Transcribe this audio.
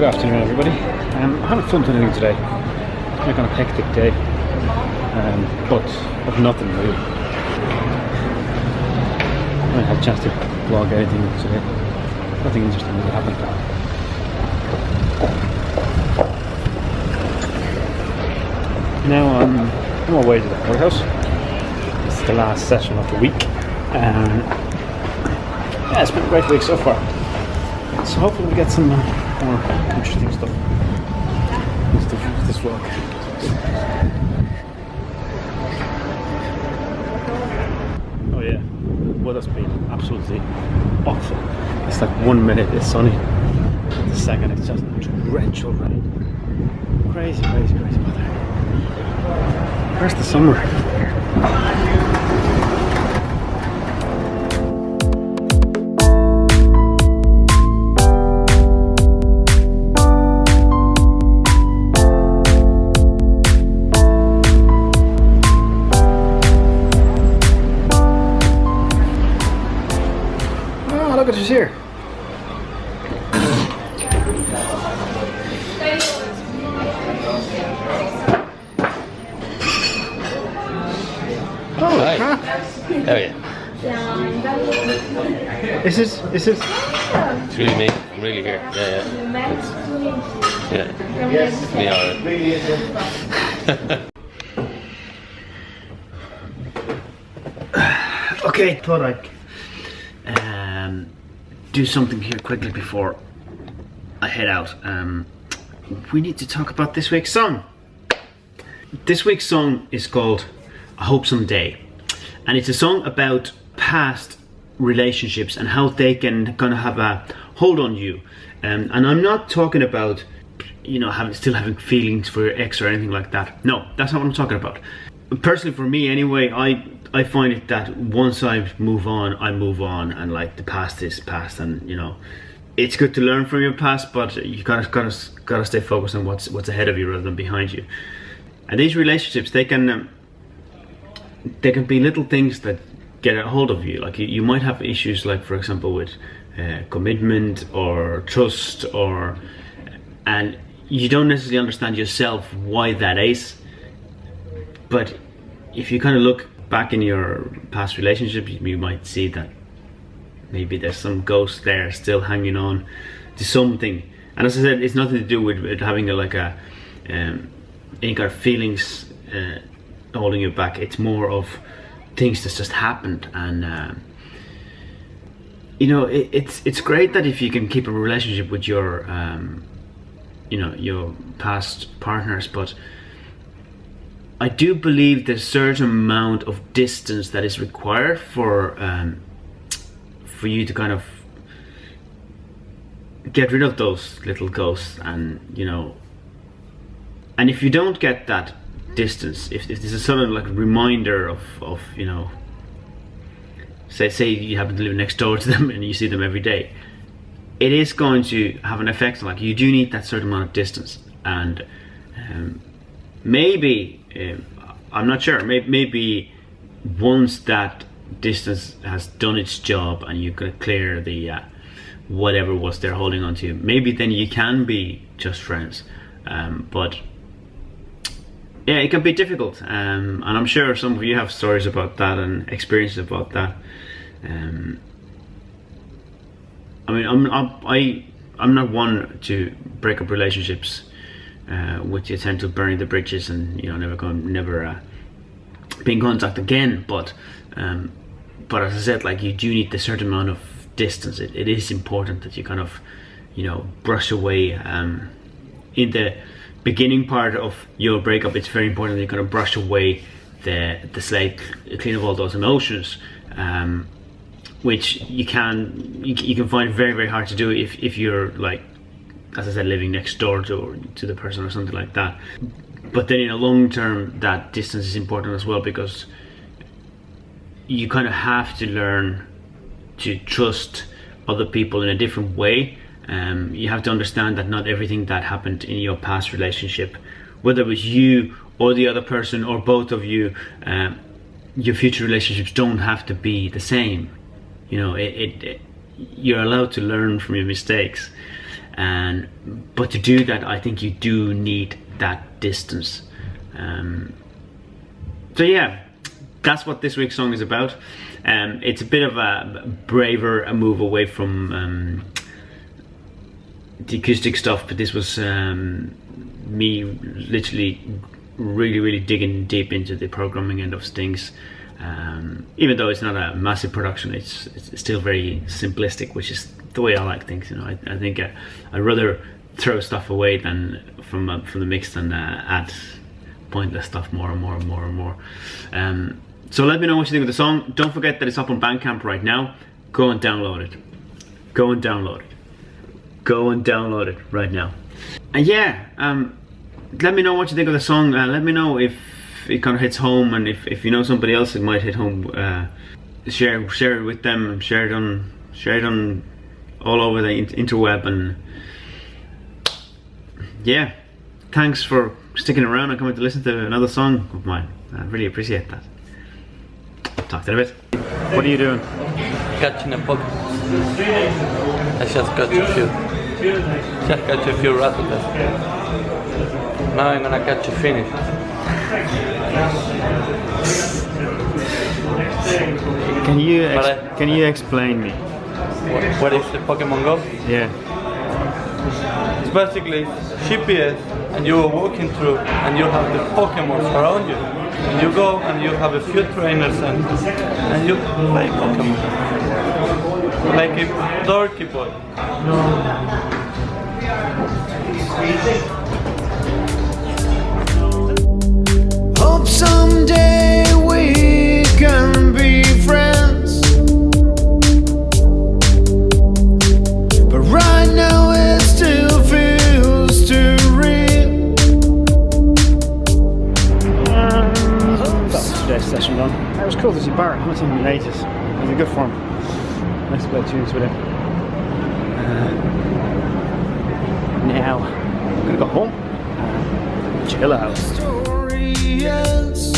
afternoon, everybody. I'm having fun today. It's been a kind of hectic day, but of nothing really. I haven't had a chance to vlog anything today. Nothing interesting really happened. Now I'm on my way to the courthouse. It's the last session of the week. Yeah, it's been a great week so far. So hopefully we'll get some more interesting stuff with this vlog. Oh yeah, weather's been absolutely awful. It's like 1 minute it's sunny, the second it's just torrential rain. Crazy weather. Where's the summer? Look at who's here. Holy crap. Oh yeah. Is this? It's really me. I'm really here. Yeah. Me alright. Okay, thought I'd do something here quickly before I head out. We need to talk about this week's song. This week's song is called I Hope Someday, and it's a song about past relationships and how they can kind of have a hold on you. And I'm not talking about, you know, still having feelings for your ex or anything like that. No, that's not what I'm talking about. Personally, for me anyway, I find it that once I move on, and like the past is past, and you know, it's good to learn from your past, but you gotta stay focused on what's ahead of you rather than behind you. And these relationships, they can be little things that get a hold of you. Like you might have issues, like for example with commitment or trust, and you don't necessarily understand yourself why that is. But if you kind of look back in your past relationship, you might see that maybe there's some ghost there still hanging on to something. And as I said, it's nothing to do with having any kind of feelings holding you back. It's more of things that's just happened. And you know, it's great that if you can keep a relationship with your you know, your past partners, but I do believe there's a certain amount of distance that is required for you to kind of get rid of those little ghosts. And you know, and if you don't get that distance, if there's a sort of like reminder of you know, say you happen to live next door to them and you see them every day, it is going to have an effect. Like you do need that certain amount of distance. And maybe I'm not sure, maybe once that distance has done its job and you've got to clear the whatever was they're holding on to, maybe then you can be just friends. But yeah, it can be difficult, and I'm sure some of you have stories about that and experiences about that. I mean, I'm not one to break up relationships with the intent of burning the bridges and, you know, never be in contact again. But as I said, like, you do need a certain amount of distance. It is important that you kind of, you know, brush away. In the beginning part of your breakup, it's very important that you kind of brush away the slate, clean up all those emotions, which you can find very hard to do if you're, like, as I said, living next door to the person or something like that. But then in a long term, that distance is important as well, because you kind of have to learn to trust other people in a different way. You have to understand that not everything that happened in your past relationship, whether it was you or the other person or both of you, your future relationships don't have to be the same. You know, you're allowed to learn from your mistakes. but to do that, I think you do need that distance. So yeah, that's what this week's song is about. It's a bit of a braver move away from the acoustic stuff, but this was me literally really digging deep into the programming end of things. Even though it's not a massive production, it's still very simplistic, which is the way I like things. You know, I think I'd rather throw stuff away than from the mix than add pointless stuff more and more. So let me know what you think of the song. Don't forget that it's up on Bandcamp right now. Go and download it. Go and download it right now. And yeah, let me know what you think of the song. Let me know if it kind of hits home, and if you know somebody else it might hit home. Share it with them. Share it on all over the interweb. And yeah, thanks for sticking around and coming to listen to another song of mine. I really appreciate that. Talk to you in a bit. What are you doing? Catching a Pokemon. I just got a few. Just catch a few rattles. Now I'm gonna catch a finish. Can you explain me? What is the Pokemon Go? Yeah. It's basically GPS, and you are walking through, and you have the Pokemon around you. And you go and you have a few trainers and you play Pokemon. Like a dorky boy. Hope someday we can be friends, but right now it still feels too real. That was today's session done. It was cool to see Barrett. I haven't seen him in ages. He's in good form. Nice to play tunes with him. Now I'm gonna go home. Chill out. Story ends